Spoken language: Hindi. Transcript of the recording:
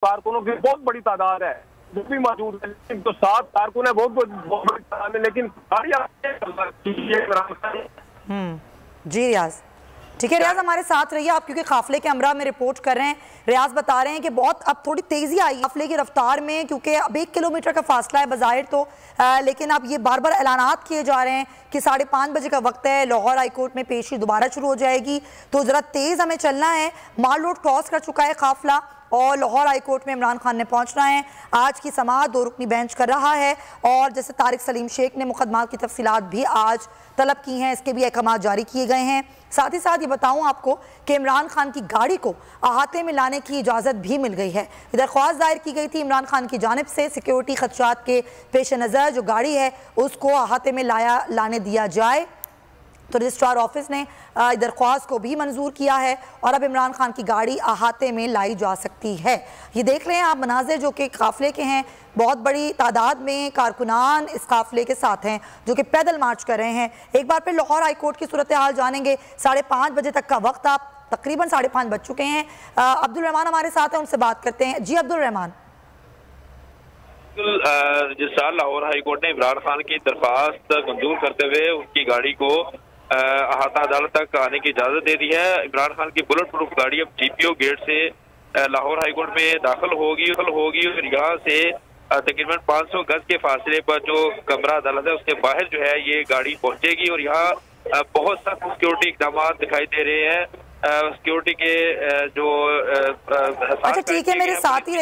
कारकुनों की बहुत बड़ी तादाद है जो भी मौजूद है, लेकिन तो 7 कारकुन है बहुत बड़ी तादाद है, लेकिन जी रियाज, ठीक है रियाज हमारे साथ रहिए आप, क्योंकि काफिले के हमरा में रिपोर्ट कर रहे हैं। रियाज बता रहे हैं कि बहुत अब थोड़ी तेजी आई काफिले की रफ्तार में, क्योंकि अब 1 किलोमीटर का फासला है बज़ाहिर तो, लेकिन अब ये बार बार ऐलानात किए जा रहे हैं कि 5:30 बजे का वक्त है, लाहौर हाईकोर्ट में पेशी दोबारा शुरू हो जाएगी, तो ज़रा तेज़ हमें चलना है। माल रोड क्रॉस कर चुका है काफिला और लाहौर हाईकोर्ट में इमरान खान ने पहुंचना है। आज की समाअत 2 रुकनी बेंच कर रहा है और जैसे तारिक सलीम शेख ने मुकदमात की तफसीलात भी आज तलब की हैं, इसके भी अहकाम जारी किए गए हैं। साथ ही साथ ये बताऊं आपको कि इमरान खान की गाड़ी को अहाते में लाने की इजाज़त भी मिल गई है। दरख्वास्त दायर की गई थी इमरान खान की जानिब से, सिक्योरिटी खदशात के पेश नज़र जो गाड़ी है उसको अहाते में लाने दिया जाए, तो रजिस्ट्रार ऑफिस ने दरख्वास्त को भी मंजूर किया है और अब इमरान खान की गाड़ी अहाते में लाई जा सकती है। ये देख रहे हैं आप मनाजिर जो कि काफिले के हैं, बहुत बड़ी तादाद में कारकुनान इस काफिले के साथ हैं जो कि पैदल मार्च कर रहे हैं। एक बार फिर लाहौर हाईकोर्ट की सूरत हाल जानेंगे। 5:30 बजे तक का वक्त, आप तकरीबन 5:30 बज चुके हैं। अब्दुल रहमान हमारे साथ हैं, उनसे बात करते हैं। जी अब्दुल रहमान। जिस साल लाहौर हाईकोर्ट ने इमरान खान की दरख्वास्त मंजूर करते हुए उनकी गाड़ी को अहाता अदालत तक आने की इजाजत दे दी है। इमरान खान की बुलेट प्रूफ गाड़ी अब GPO गेट से लाहौर हाईकोर्ट में दाखिल होगी और यहाँ से तकरीबन 500 गज के फासले पर जो कमरा अदालत है उसके बाहर जो है ये गाड़ी पहुंचेगी और यहाँ बहुत सख्त सिक्योरिटी इकदाम दिखाई दे रहे हैं। सिक्योरिटी के जो अच्छा ठीक है, मेरे साथ ही